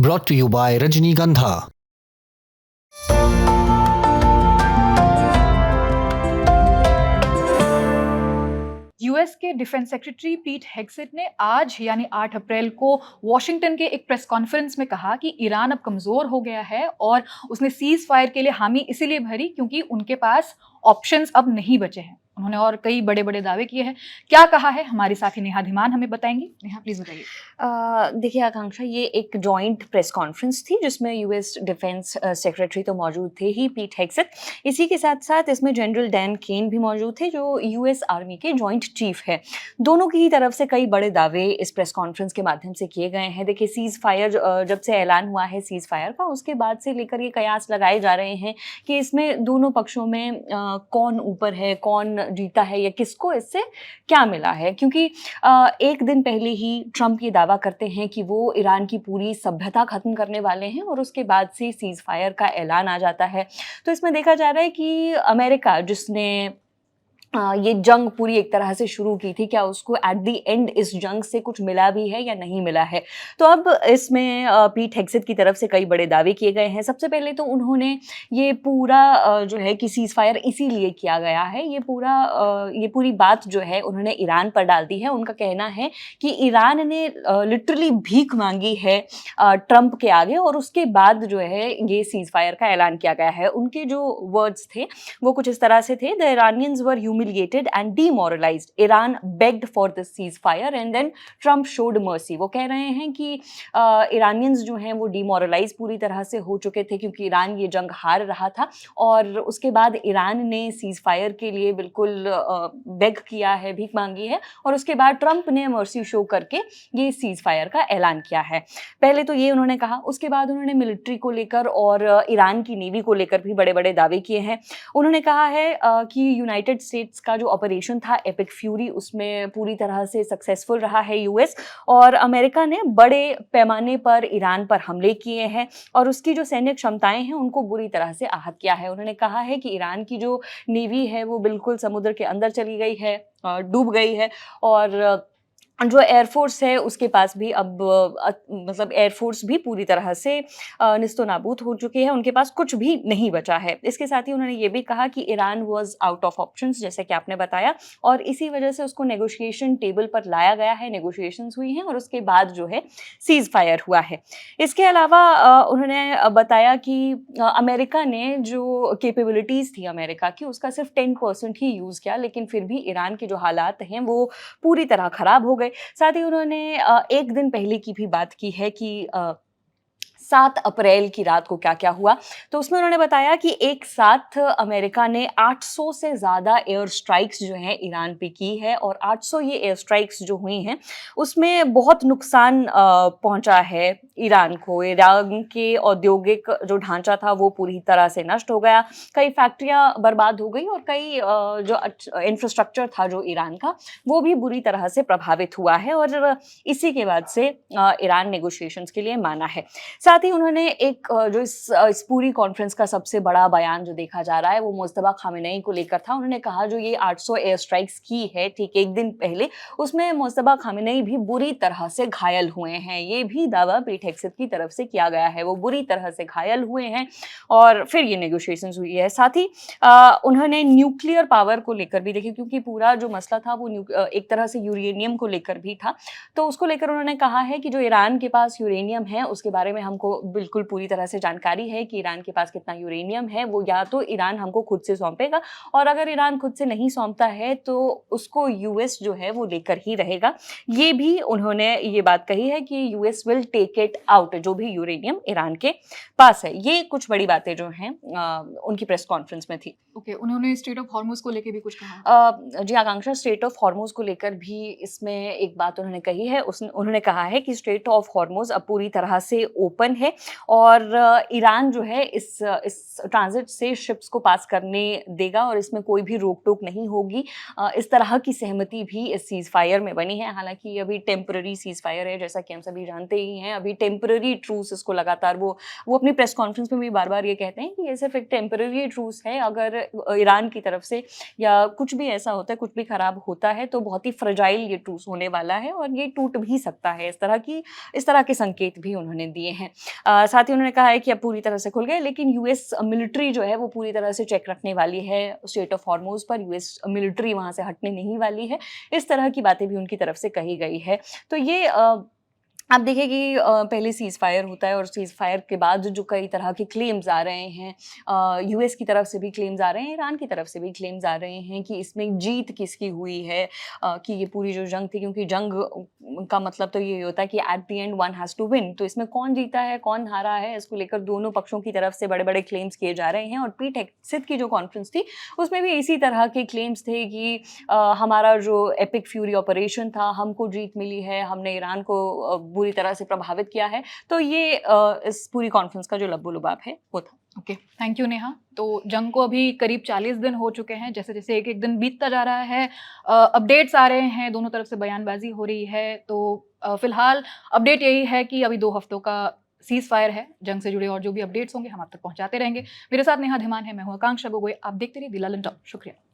brought to you by Rajnigandha। US के defence secretary पीट हेग्सेट ने आज यानी 8 अप्रैल को वॉशिंगटन के एक प्रेस कॉन्फ्रेंस में कहा कि ईरान अब कमज़ोर हो गया है और उसने सीज फायर के लिए हामी इसीलिए भरी क्योंकि उनके पास ऑप्शंस अब नहीं बचे हैं। उन्होंने और कई बड़े बड़े दावे किए हैं। क्या कहा है हमारी साथी नेहा धीमान हमें बताएंगी। नेहा प्लीज बताइए। देखिए आकांक्षा, ये एक जॉइंट प्रेस कॉन्फ्रेंस थी जिसमें यूएस डिफेंस सेक्रेटरी तो मौजूद थे ही, पीट हेग्सेट। इसी के साथ साथ इसमें जनरल डैन केन भी मौजूद थे जो यूएस आर्मी के जॉइंट चीफ है। दोनों की ही तरफ से कई बड़े दावे इस प्रेस कॉन्फ्रेंस के माध्यम से किए गए हैं। देखिए, सीज फायर जब से ऐलान हुआ है सीज फायर का, उसके बाद से लेकर ये कयास लगाए जा रहे हैं कि इसमें दोनों पक्षों में कौन ऊपर है, कौन जीता है या किसको इससे क्या मिला है। क्योंकि एक दिन पहले ही ट्रंप ये दावा करते हैं कि वो ईरान की पूरी सभ्यता खत्म करने वाले हैं और उसके बाद से सीज फायर का ऐलान आ जाता है। तो इसमें देखा जा रहा है कि अमेरिका जिसने ये जंग पूरी एक तरह से शुरू की थी, क्या उसको एट द एंड इस जंग से कुछ मिला भी है या नहीं मिला है। तो अब इसमें पीट हेग्सेट की तरफ से कई बड़े दावे किए गए हैं। सबसे पहले तो उन्होंने ये पूरा जो है कि सीज फायर इसीलिए किया गया है, ये पूरी बात जो है उन्होंने ईरान पर डाल दी है। उनका कहना है कि ईरान ने लिटरली भीख मांगी है ट्रंप के आगे और उसके बाद जो है ये सीज फायर का ऐलान किया गया है। उनके जो वर्ड्स थे वो कुछ इस तरह से थे, the Iranians were humiliated and demoralized. Iran begged for this ceasefire and then Trump showed mercy. वो कह रहे हैं कि ईरानियंस जो हैं वो डिमोरलाइज पूरी तरह से हो चुके थे क्योंकि ईरान ये जंग हार रहा था और उसके बाद ईरान ने सीज फायर के लिए बिल्कुल बेग किया है, भीख मांगी है और उसके बाद ट्रंप ने मर्सी शो करके ये सीज फायर का ऐलान किया है। पहले तो ये उन्होंने कहा, उसके बाद उन्होंने मिलिट्री को लेकर और ईरान की नेवी को लेकर भी बड़े बड़े दावे किए हैं। उन्होंने कहा है कि यूनाइटेड स्टेट्स का जो ऑपरेशन था एपिक फ्यूरी, उसमें पूरी तरह से सक्सेसफुल रहा है यूएस और अमेरिका ने बड़े पैमाने पर ईरान पर हमले किए हैं और उसकी जो सैन्य क्षमताएं हैं उनको बुरी तरह से आहत किया है। उन्होंने कहा है कि ईरान की जो नेवी है वो बिल्कुल समुद्र के अंदर चली गई है, डूब गई है और जो एयरफोर्स है उसके पास भी अब मतलब एयरफोर्स भी पूरी तरह से निस्तो नाबूद हो चुकी है, उनके पास कुछ भी नहीं बचा है। इसके साथ ही उन्होंने ये भी कहा कि Iran was out of options, जैसे कि आपने बताया, और इसी वजह से उसको नेगोशिएशन टेबल पर लाया गया है, नेगोशिएशंस हुई हैं और उसके बाद जो है सीज फायर हुआ है। इसके अलावा उन्होंने बताया कि अमेरिका ने जो कैपेबिलिटीज़ थी अमेरिका की उसका सिर्फ 10% ही यूज़ किया, लेकिन फिर भी ईरान के जो हालात हैं वो पूरी तरह ख़राब हो गए। साथ ही उन्होंने एक दिन पहले की भी बात की है कि 7 अप्रैल की रात को क्या-क्या हुआ। तो उसमें उन्होंने बताया कि एक साथ अमेरिका ने 800 से ज़्यादा एयर स्ट्राइक्स जो हैं ईरान पे की है और 800 ये एयर स्ट्राइक्स जो हुई हैं उसमें बहुत नुकसान पहुंचा है ईरान को। ईरान के औद्योगिक जो ढांचा था वो पूरी तरह से नष्ट हो गया, कई फैक्ट्रियाँ बर्बाद हो गई और कई जो इंफ्रास्ट्रक्चर था जो ईरान का वो भी बुरी तरह से प्रभावित हुआ है और इसी के बाद से ईरान नेगोशिएशंस के लिए माना है। साथ ही उन्होंने एक जो इस पूरी कॉन्फ्रेंस का सबसे बड़ा बयान जो देखा जा रहा है वो मुज्तबा खामेनेई को लेकर था। उन्होंने कहा जो ये 800 एयर स्ट्राइक्स की है ठीक एक दिन पहले, उसमें मुज्तबा खामेनेई भी बुरी तरह से घायल हुए हैं। ये भी दावा पीट हेग्सेट की तरफ से किया गया है, वो बुरी तरह से घायल हुए हैं और फिर ये नेगोशिएशंस हुई है। साथ ही उन्होंने न्यूक्लियर पावर को लेकर भी देखिए, क्योंकि पूरा जो मसला था वो एक तरह से यूरेनियम को लेकर भी था, तो उसको लेकर उन्होंने कहा है कि जो ईरान के पास यूरेनियम है उसके बारे में हमको बिल्कुल पूरी तरह से जानकारी है कि ईरान के पास कितना यूरेनियम है, वो या तो ईरान हमको खुद से सौंपेगा और अगर ईरान खुद से नहीं सौंपता है तो उसको यूएस जो है वो लेकर ही रहेगा। ये भी उन्होंने ये बात कही है कि US will take it out, जो भी यूरेनियम ईरान के पास है। ये कुछ बड़ी बातें जो हैं उनकी प्रेस कॉन्फ्रेंस में थी। ओके, उन्होंने स्टेट ऑफ हॉर्मुज को लेके भी कुछ कहा। जी आकांक्षा, स्ट्रेट ऑफ हॉर्मुज को लेकर भी इसमें एक बात उन्होंने कही है। उन्होंने कहा है कि स्ट्रेट ऑफ हॉर्मुज अब पूरी तरह से ओपन है और ईरान जो है इस ट्रांजिट से शिप्स को पास करने देगा और इसमें कोई भी रोक टोक नहीं होगी। इस तरह की सहमति भी इस सीज फायर में बनी है। हालांकि अभी टेम्पररी सीज फायर है, जैसा कि हम सभी जानते ही हैं, अभी टेम्पररी ट्रूस इसको लगातार वो अपनी प्रेस कॉन्फ्रेंस में भी बार-बार ये कहते हैं कि ये सिर्फ एक टेम्पररी ट्रूस है, अगर ईरान की तरफ से या कुछ भी ऐसा होता है, कुछ भी खराब होता है तो बहुत ही फ्रेजाइल ये ट्रूस होने वाला है और ये टूट भी सकता है। इस तरह के संकेत भी उन्होंने दिए हैं। साथ ही उन्होंने कहा है कि अब पूरी तरह से खुल गए, लेकिन यूएस मिलिट्री जो है वो पूरी तरह से चेक रखने वाली है स्ट्रेट ऑफ हॉर्मुज़ पर, यूएस मिलिट्री वहाँ से हटने नहीं वाली है। इस तरह की बातें भी उनकी तरफ से कही गई है। तो ये आप देखिए कि पहले सीज़ फायर होता है और सीज़ फायर के बाद जो कई तरह के क्लेम्स आ रहे हैं, यूएस की तरफ से भी क्लेम्स आ रहे हैं, ईरान की तरफ से भी क्लेम्स आ रहे हैं कि इसमें जीत किसकी हुई है, कि ये पूरी जो जंग थी, क्योंकि जंग का मतलब तो ये होता है कि at the end one has to win, तो इसमें कौन जीता है, कौन हारा है, इसको लेकर दोनों पक्षों की तरफ से बड़े-बड़े क्लेम्स किए जा रहे हैं। और पीट हेग्सेथ की जो कॉन्फ्रेंस थी, उसमें भी इसी तरह के क्लेम्स थे कि हमारा जो एपिक फ्यूरी ऑपरेशन था, हमको जीत मिली है, हमने ईरान को बुरी तरह से प्रभावित किया है। तो ये इस पूरी कॉन्फ्रेंस का जो लब्बो-लुबाब है वो था। Okay, thank you Neha. तो जंग को अभी करीब 40 दिन हो चुके हैं, जैसे-जैसे एक-एक दिन बीतता जा रहा है, अपडेट्स आ रहे हैं, दोनों तरफ से बयानबाजी हो रही है। तो फिलहाल अपडेट यही है कि अभी 2 हफ्तों का सीज़ फायर है। जंग से जुड़े और जो भी अपडेट्स होंगे हम आप तक पहुँचाते रहेंगे। मेरे साथ नेहा धीमान है, मैं हूँ आकांक्षा गोगोई। आप देखते रहिए द ललन टॉक। शुक्रिया।